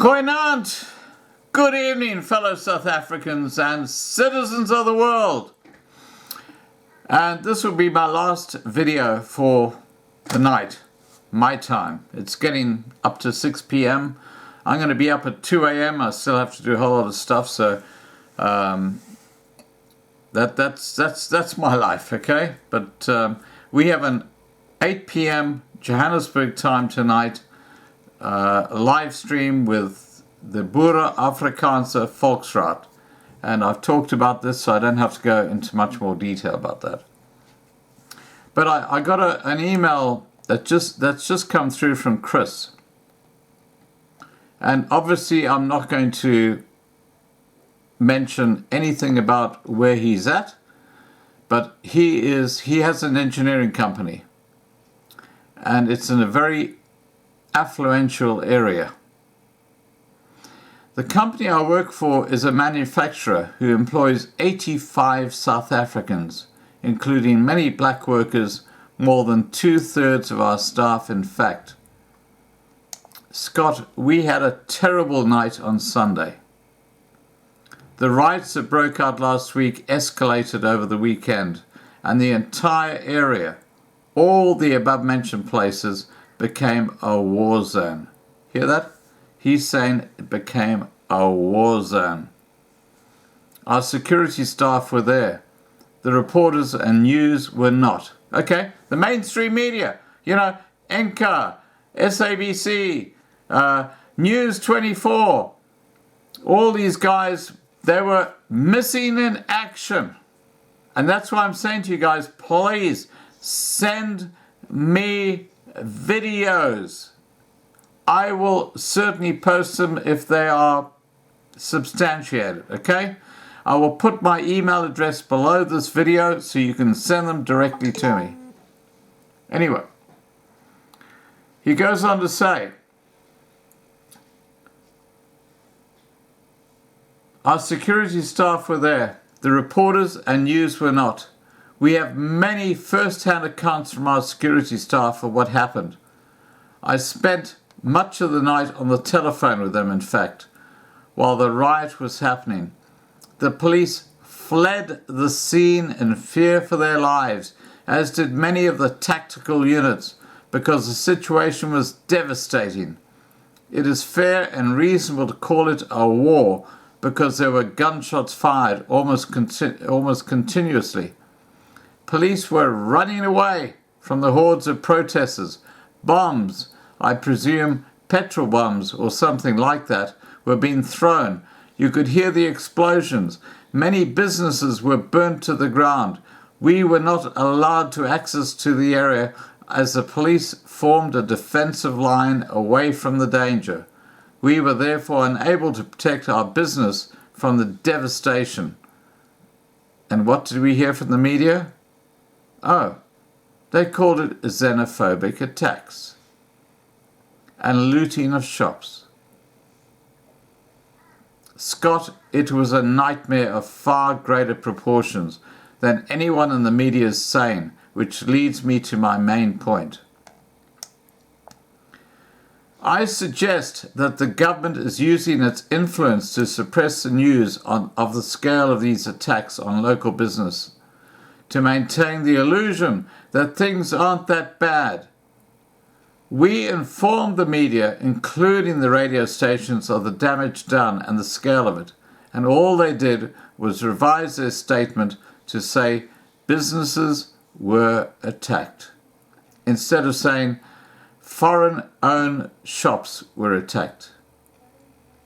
Goeienaand. Good evening, fellow South Africans and citizens of the world. And this will be my last video for the night, my time. It's getting up to 6 p.m. I'm going to be up at 2 a.m. I still have to do a whole lot of stuff, so that's my life, okay? But we have an 8 p.m. Johannesburg time tonight, live stream with the Boere Afrikaanse Volksraad. And I've talked about this, so I don't have to go into much more detail about that. But I got an email that's just come through from Chris. And obviously I'm not going to mention anything about where he's at, but he has an engineering company. And it's in a very affluential area. The company I work for is a manufacturer who employs 85 South Africans, including many black workers, more than 2/3 of our staff in fact. Scott, we had a terrible night on Sunday. The riots that broke out last week escalated over the weekend, and the entire area, all the above-mentioned places, became a war zone. Hear that? He's saying it became a war zone. Our security staff were there. The reporters and news were not. Okay, the mainstream media, Enka, SABC, News 24, all these guys, they were missing in action. And that's why I'm saying to you guys, please send me videos. I will certainly post them if they are substantiated, okay? I will put my email address below this video so you can send them directly to me. Anyway, he goes on to say, our security staff were there. The reporters and news were not. We have many first-hand accounts from our security staff of what happened. I spent much of the night on the telephone with them, in fact, while the riot was happening. The police fled the scene in fear for their lives, as did many of the tactical units, because the situation was devastating. It is fair and reasonable to call it a war, because there were gunshots fired almost continuously. Police were running away from the hordes of protesters. Bombs, I presume petrol bombs or something like that, were being thrown. You could hear the explosions. Many businesses were burnt to the ground. We were not allowed to access to the area as the police formed a defensive line away from the danger. We were therefore unable to protect our business from the devastation. And what did we hear from the media? Oh, they called it xenophobic attacks and looting of shops. Scott, it was a nightmare of far greater proportions than anyone in the media is saying, which leads me to my main point. I suggest that the government is using its influence to suppress the news of the scale of these attacks on local business, to maintain the illusion that things aren't that bad. We informed the media, including the radio stations, of the damage done and the scale of it, and all they did was revise their statement to say businesses were attacked, instead of saying foreign-owned shops were attacked.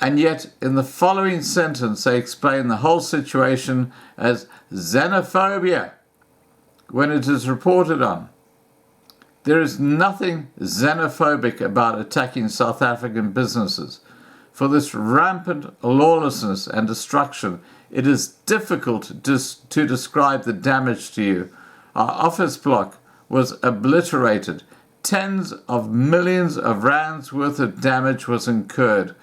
And yet, in the following sentence, they explain the whole situation as xenophobia when it is reported on. There is nothing xenophobic about attacking South African businesses. For this rampant lawlessness and destruction, it is difficult to describe the damage to you. Our office block was obliterated. Tens of millions of rands worth of damage was incurred.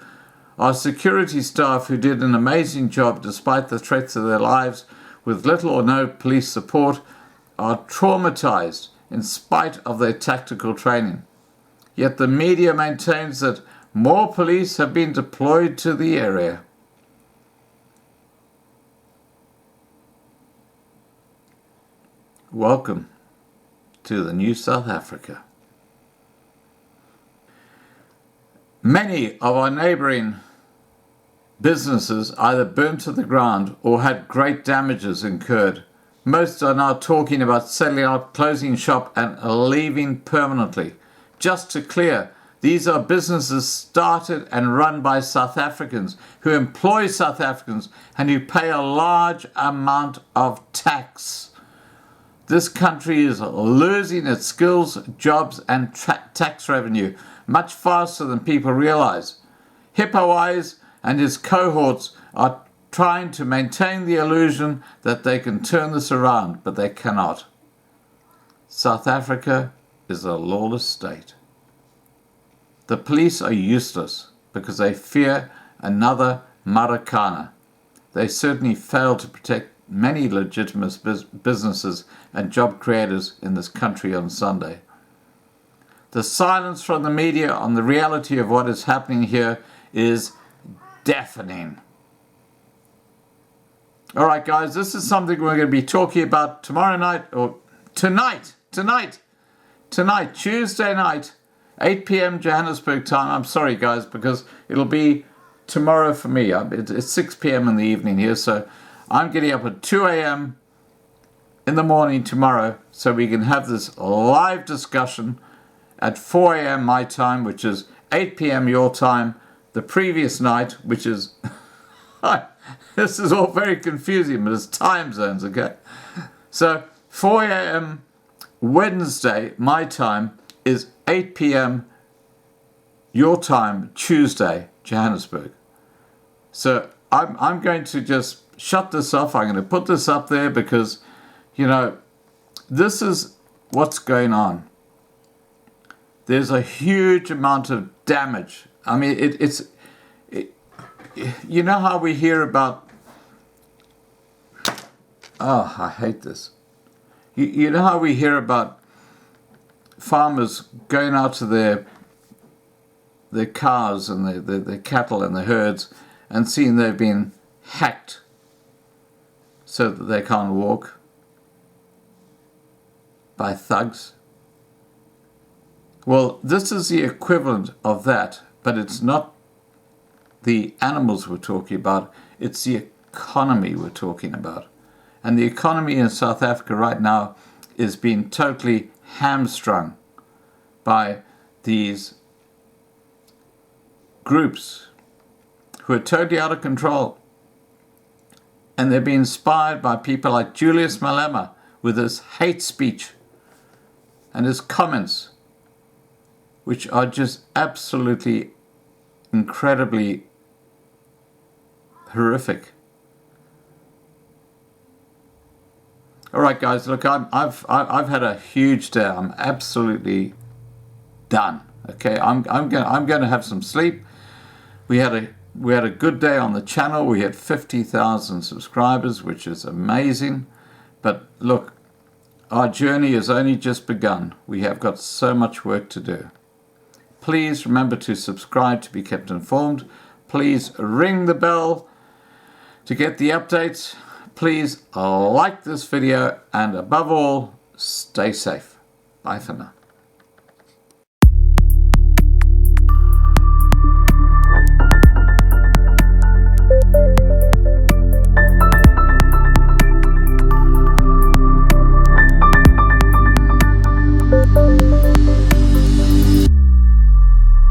Our security staff, who did an amazing job despite the threats of their lives with little or no police support, are traumatized in spite of their tactical training. Yet the media maintains that more police have been deployed to the area. Welcome to the new South Africa. Many of our neighbouring businesses either burnt to the ground or had great damages incurred. Most are now talking about selling out, closing shop and leaving permanently. Just to clear, these are businesses started and run by South Africans who employ South Africans and who pay a large amount of tax. This country is losing its skills, jobs and tax revenue much faster than people realize. Hippo Eyes and his cohorts are trying to maintain the illusion that they can turn this around, but they cannot. South Africa is a lawless state. The police are useless because they fear another Marikana. They certainly fail to protect many legitimate businesses and job creators in this country on Sunday. The silence from the media on the reality of what is happening here is deafening. All right, guys, this is something we're going to be talking about tomorrow night, or tonight, Tuesday night, 8 p.m. Johannesburg time. I'm sorry, guys, because it'll be tomorrow for me. It's 6 p.m. in the evening here, so I'm getting up at 2 a.m. in the morning tomorrow so we can have this live discussion at 4 a.m. my time, which is 8 p.m. your time, the previous night, which is... This is all very confusing, but it's time zones, okay? So 4 a.m. Wednesday, my time, is 8 p.m. your time, Tuesday, Johannesburg. So I'm going to just shut this off. I'm going to put this up there because, you know, this is what's going on. There's a huge amount of damage. I mean, you know how we hear about... Oh, I hate this. You know how we hear about farmers going out to their cows and their cattle and their herds and seeing they've been hacked so that they can't walk by thugs? Well, this is the equivalent of that, but it's not the animals we're talking about, it's the economy we're talking about. And the economy in South Africa right now is being totally hamstrung by these groups who are totally out of control. And they're being inspired by people like Julius Malema with his hate speech and his comments, which are just absolutely incredibly horrific. All right, guys. Look, I've had a huge day. I'm absolutely done. Okay, I'm going to have some sleep. We had a good day on the channel. We had 50,000 subscribers, which is amazing. But look, our journey has only just begun. We have got so much work to do. Please remember to subscribe to be kept informed. Please ring the bell to get the updates. Please like this video, and above all, stay safe. Bye for now.